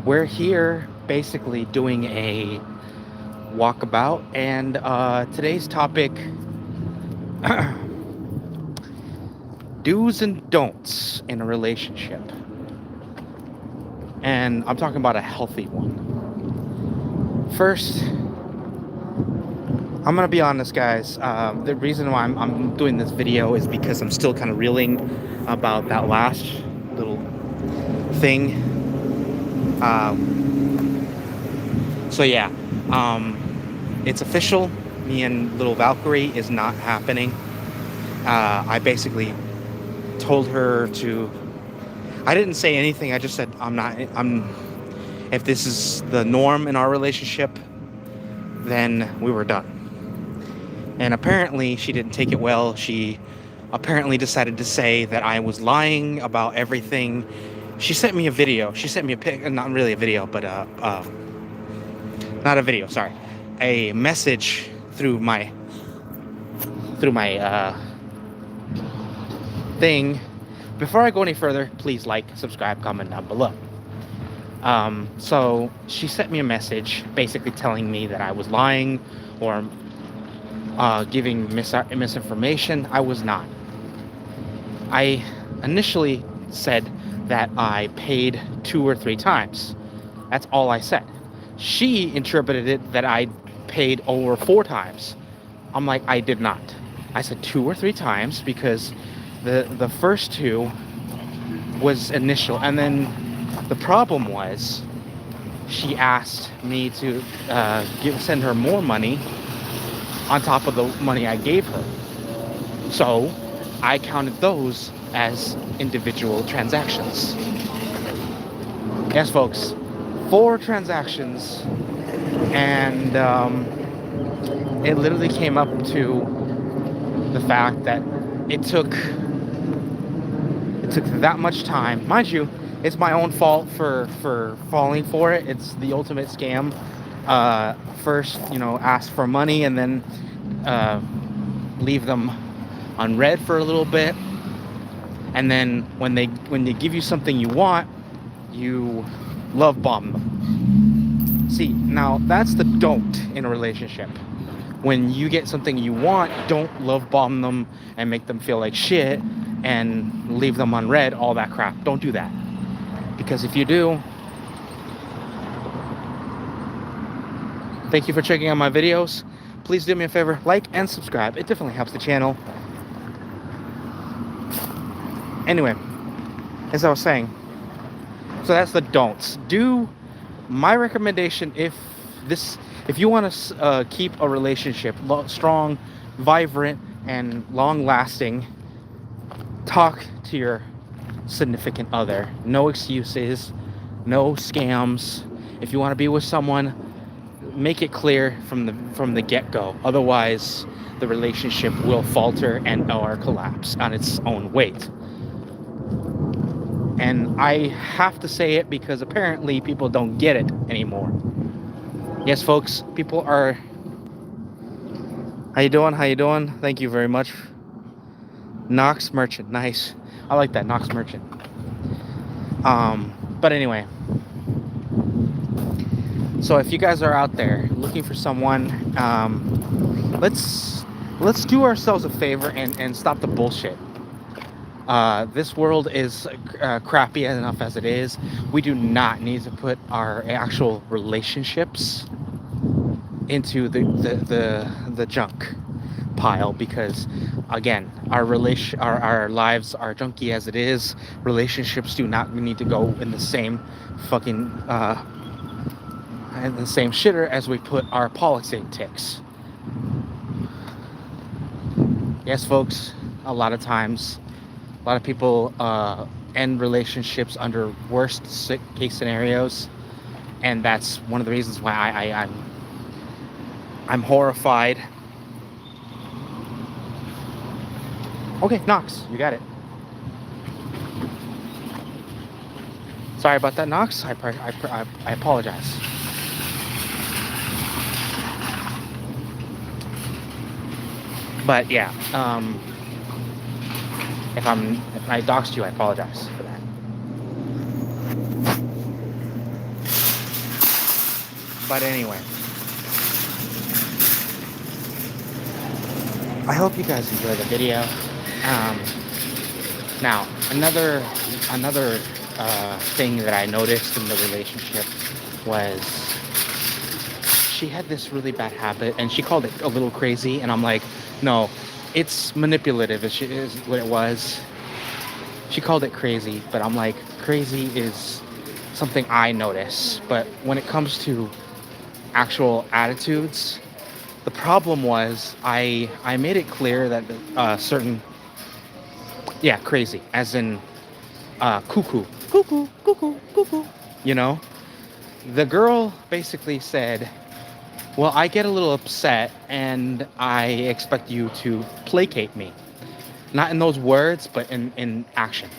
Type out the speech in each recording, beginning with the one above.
We're here basically doing a walkabout, and today's topic: do's and don'ts in a relationship. And I'm talking about a healthy one. First, I'm gonna be honest, guys. The reason why I'm doing this video is because I'm still kind of reeling about that last little thing. So yeah, it's official. Me and little Valkyrie is not happening. I basically told her to. I didn't say anything. I just said I'm not. If this is the norm in our relationship, then we were done. And apparently she didn't take it well. She apparently decided to say that I was lying about everything. She sent me a video. She sent me a pic. Not really a video, but not a video. Sorry, a message through my thing. Before I go any further, please like, subscribe, comment down below. So she sent me a message basically telling me that I was lying or giving misinformation. I was not. I initially said that I paid 2 or 3 times. That's all I said. She interpreted it that I paid over 4 times. I'm like, I did not. I said 2 or 3 times because the first 2 was initial, and then the problem was she asked me to send her more money on top of the money I gave her. So I counted those as individual transactions. Yes, folks, 4 transactions, and it literally came up to the fact that it took that much time. Mind you, it's my own fault for falling for it. It's the ultimate scam. First, ask for money and then leave them unread for a little bit, and then when they give you something you want, you love bomb them. See, now that's the don't in a relationship. When you get something you want, don't love bomb them and make them feel like shit and leave them unread, all that crap. Don't do that. Because if you do, thank you for checking out my videos. Please do me a favor, like and subscribe. It definitely helps the channel. Anyway, as I was saying, so that's the don'ts. My recommendation, if you want to keep a relationship strong, vibrant, and long-lasting, talk to your significant other. No excuses, no scams. If you want to be with someone, make it clear from the get-go. Otherwise, the relationship will falter or collapse on its own weight. And I have to say it because apparently people don't get it anymore. Yes, folks, people are... How you doing? Thank you very much. Knox Merchant, nice. I like that, Knox Merchant. But anyway, so if you guys are out there looking for someone, let's do ourselves a favor and stop the bullshit. This world is crappy enough as it is. We do not need to put our actual relationships into the junk pile, because again, our lives are junky as it is. Relationships do not need to go in the same fucking in the same shitter as we put our politics. Yes, folks, a lot of times, a lot of people end relationships under worst case scenarios, and that's one of the reasons why I'm horrified. Okay, Knox, you got it. Sorry about that, Knox. I apologize. But yeah, if I doxed you, I apologize for that. But anyway, I hope you guys enjoy the video. Um, Now, another thing that I noticed in the relationship was she had this really bad habit, and she called it a little crazy. And I'm like, no, it's manipulative. Is what it was. She called it crazy, but I'm like, crazy is something I notice. But when it comes to actual attitudes, the problem was I made it clear that certain yeah, crazy, as in cuckoo, cuckoo, cuckoo, cuckoo. You know, the girl basically said, well, I get a little upset and I expect you to placate me. Not in those words, but in action.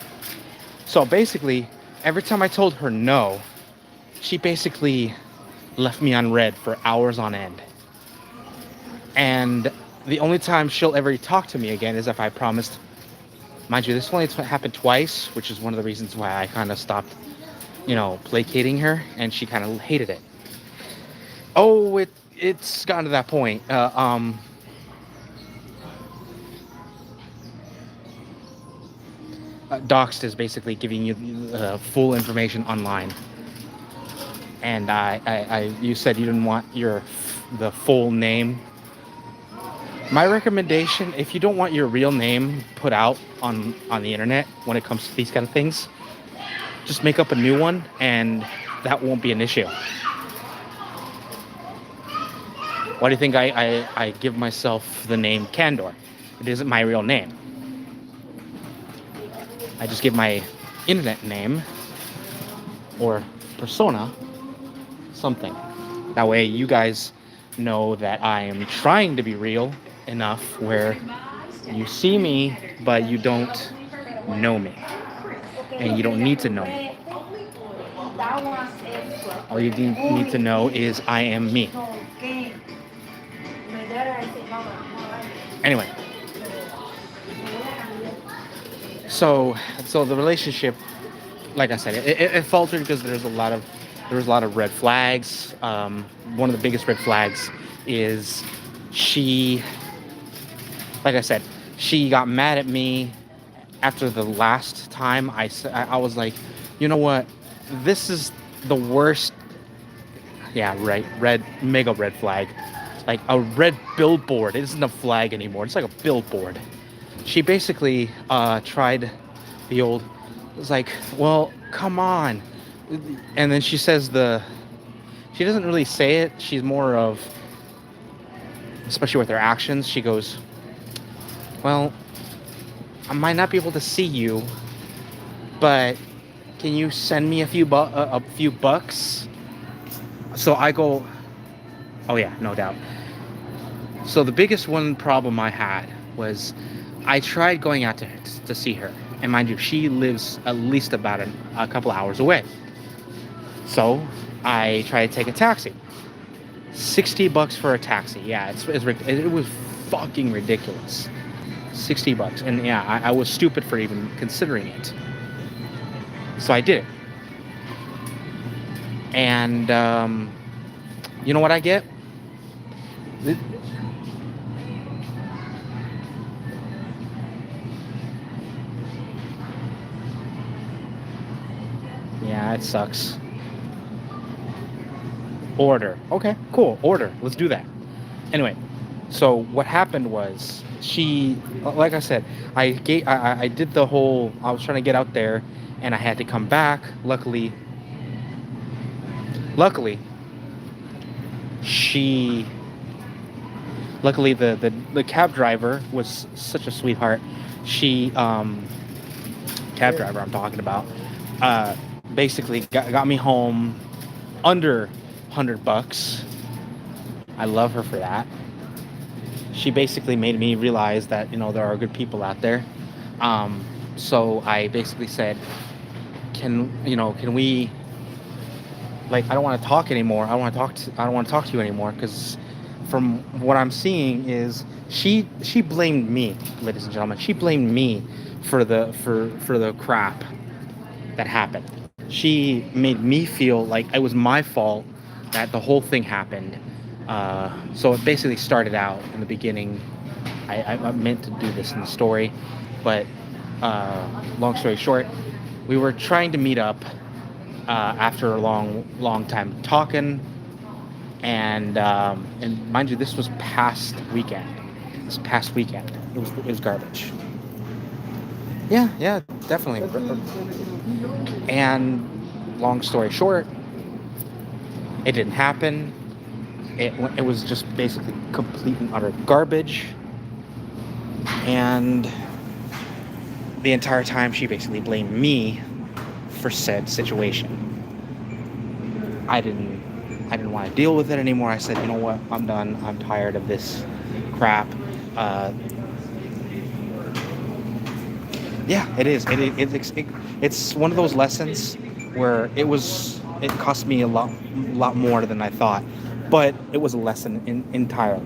So basically, every time I told her no, she basically left me on red for hours on end. And the only time she'll ever talk to me again is if I promised. Mind you, this only happened twice, which is one of the reasons why I kind of stopped, placating her, and she kind of hated it. Oh, it's gotten to that point. Doxed is basically giving you full information online, and you said you didn't want the full name. My recommendation, if you don't want your real name put out on the internet when it comes to these kind of things, just make up a new one, and that won't be an issue. Why do you think I give myself the name Candor? It isn't my real name. I just give my internet name or persona something. That way you guys know that I am trying to be real enough where you see me, but you don't know me. And you don't need to know me. All you need to know is I am me. Anyway. So the relationship, like I said, it faltered because there was a lot of red flags. One of the biggest red flags is she, like I said, she got mad at me after the last time I was like, you know what, this is the worst. Yeah, right, mega red flag, like a red billboard. It isn't a flag anymore, it's like a billboard. She basically tried the old, it was like, well, come on. And then she says she doesn't really say it, she's more of, especially with her actions, she goes, well, I might not be able to see you, but can you send me a few bucks? So I go, oh yeah, no doubt. So the biggest one problem I had was I tried going out to see her. And mind you, she lives at least about a couple hours away. So I tried to take a taxi. $60 for a taxi. Yeah, it was fucking ridiculous. $60. And yeah, I was stupid for even considering it. So I did it. And you know what I get? Yeah, it sucks. Order. Okay, cool. Order. Let's do that. Anyway, so what happened was she, like I said, I did the whole, I was trying to get out there and I had to come back. Luckily, the cab driver was such a sweetheart. She, cab driver I'm talking about, basically got me home under $100. I love her for that. She basically made me realize that, there are good people out there. So I basically said, can we, like, I don't want to talk anymore. I don't want to talk to you anymore, because from what I'm seeing is she blamed me, ladies and gentlemen. She blamed me for the crap that happened. She made me feel like it was my fault that the whole thing happened. So it basically started out in the beginning. I meant to do this in the story, but long story short, we were trying to meet up after a long time talking, and mind you, this was past weekend. This past weekend, it was garbage. Yeah, definitely. And long story short, it didn't happen. It was just basically complete and utter garbage. And the entire time, she basically blamed me for said situation. I didn't want to deal with it anymore. I said, you know what? I'm done. I'm tired of this crap. Yeah, it is. It's one of those lessons where it cost me a lot more than I thought, but it was a lesson entirely.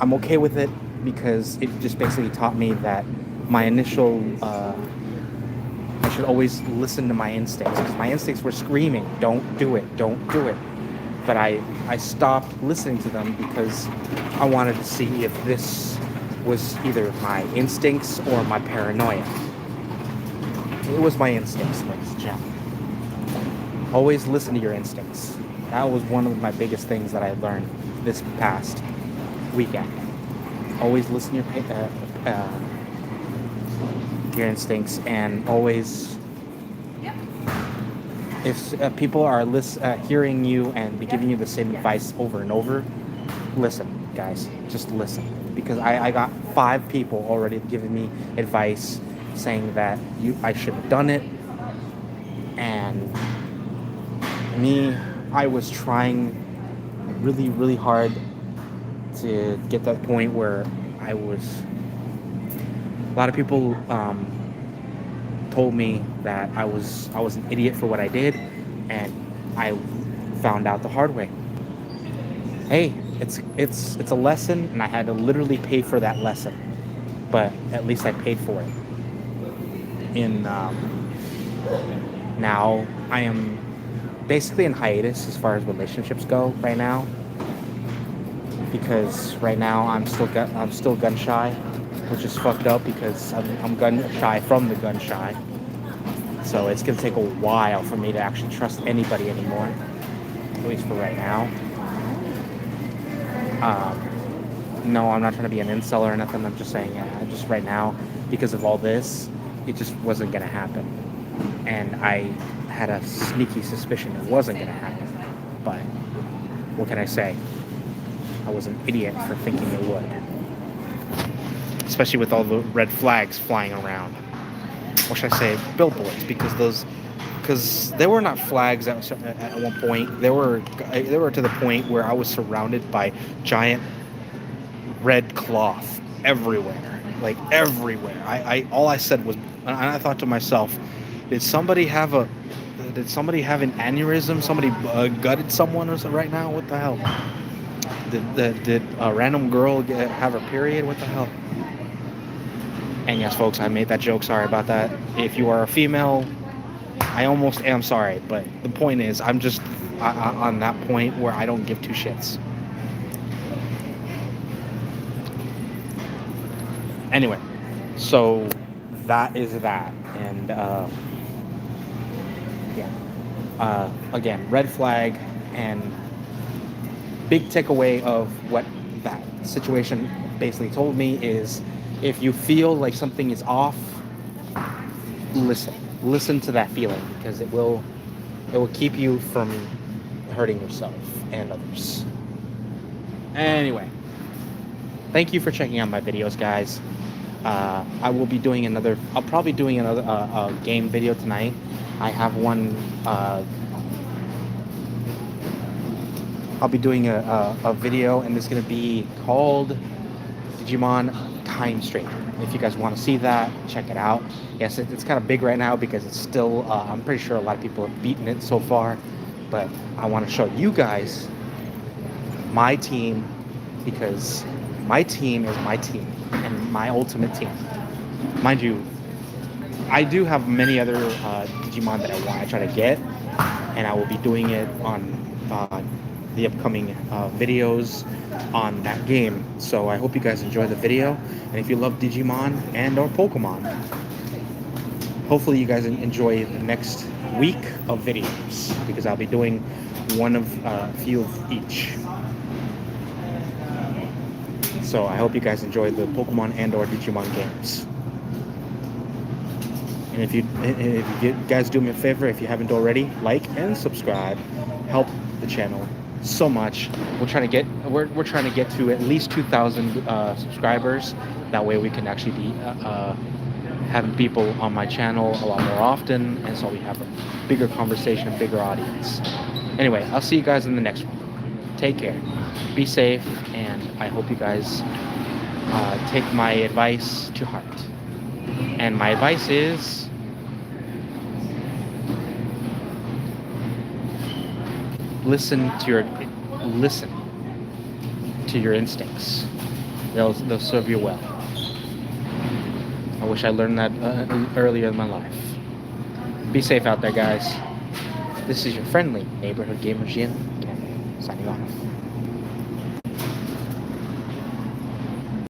I'm okay with it because it just basically taught me that my initial I should always listen to my instincts, because my instincts were screaming, don't do it, don't do it. But I stopped listening to them because I wanted to see if this was either my instincts or my paranoia. It was my instincts, ladies and gentlemen. Always listen to your instincts. That was one of my biggest things that I learned this past weekend. Always listen to your instincts, and always, if people are hearing you and be giving you the same advice over and over, listen, guys. Just listen. Because I got 5 people already giving me advice saying that I should have done it, and me, I was trying really, really hard to get that point where a lot of people told me that I was an idiot for what I did, and I found out the hard way. Hey, it's a lesson, and I had to literally pay for that lesson, but at least I paid for it. Now I am basically in hiatus as far as relationships go right now, because right now I'm still gun shy, which is fucked up because I'm gun shy from the gun shy. So it's gonna take a while for me to actually trust anybody anymore, at least for right now. No, I'm not trying to be an incel or nothing. I'm just saying, just right now, because of all this, it just wasn't gonna happen, and I had a sneaky suspicion it wasn't gonna happen. But what can I say? I was an idiot for thinking it would, especially with all the red flags flying around. Or should I say billboards? Because they were not flags at one point. They were to the point where I was surrounded by giant red cloth everywhere, like everywhere. I all I said was, and I thought to myself, did somebody have an aneurysm? Somebody gutted someone or something right now? What the hell? Did a random girl have her period? What the hell? And yes, folks, I made that joke. Sorry about that. If you are a female, I almost am sorry, but the point is, I'm just on that point where I don't give two shits. Anyway, so that is that, and again, red flag, and big takeaway of what that situation basically told me is, if you feel like something is off, listen to that feeling, because it will keep you from hurting yourself and others. Anyway, thank you for checking out my videos, guys. I will be doing I'll probably doing another game video tonight. I have one. I'll be doing a video, and it's going to be called Digimon Time Stranger. If you guys want to see that, check it out. Yes, it's kind of big right now because it's still, I'm pretty sure a lot of people have beaten it so far, but I want to show you guys my team, because my team is my team and my ultimate team. Mind you, I do have many other Digimon that I try to get, and I will be doing it on the upcoming videos on that game. So I hope you guys enjoy the video, and if you love Digimon and or Pokemon, hopefully you guys enjoy the next week of videos, because I'll be doing one of a few of each. So I hope you guys enjoy the Pokemon and or Digimon games. And if you guys do me a favor, if you haven't already, like and subscribe. Help the channel so much. We're trying to get to at least 2,000 subscribers. That way we can actually be having people on my channel a lot more often, and so we have a bigger conversation, bigger audience. Anyway, I'll see you guys in the next one. Take care, be safe, and I hope you guys take my advice to heart. And my advice is, listen to your instincts. They'll serve you well. I wish I learned that earlier in my life. Be safe out there, guys. This is your friendly neighborhood gamer Djinn, signing off.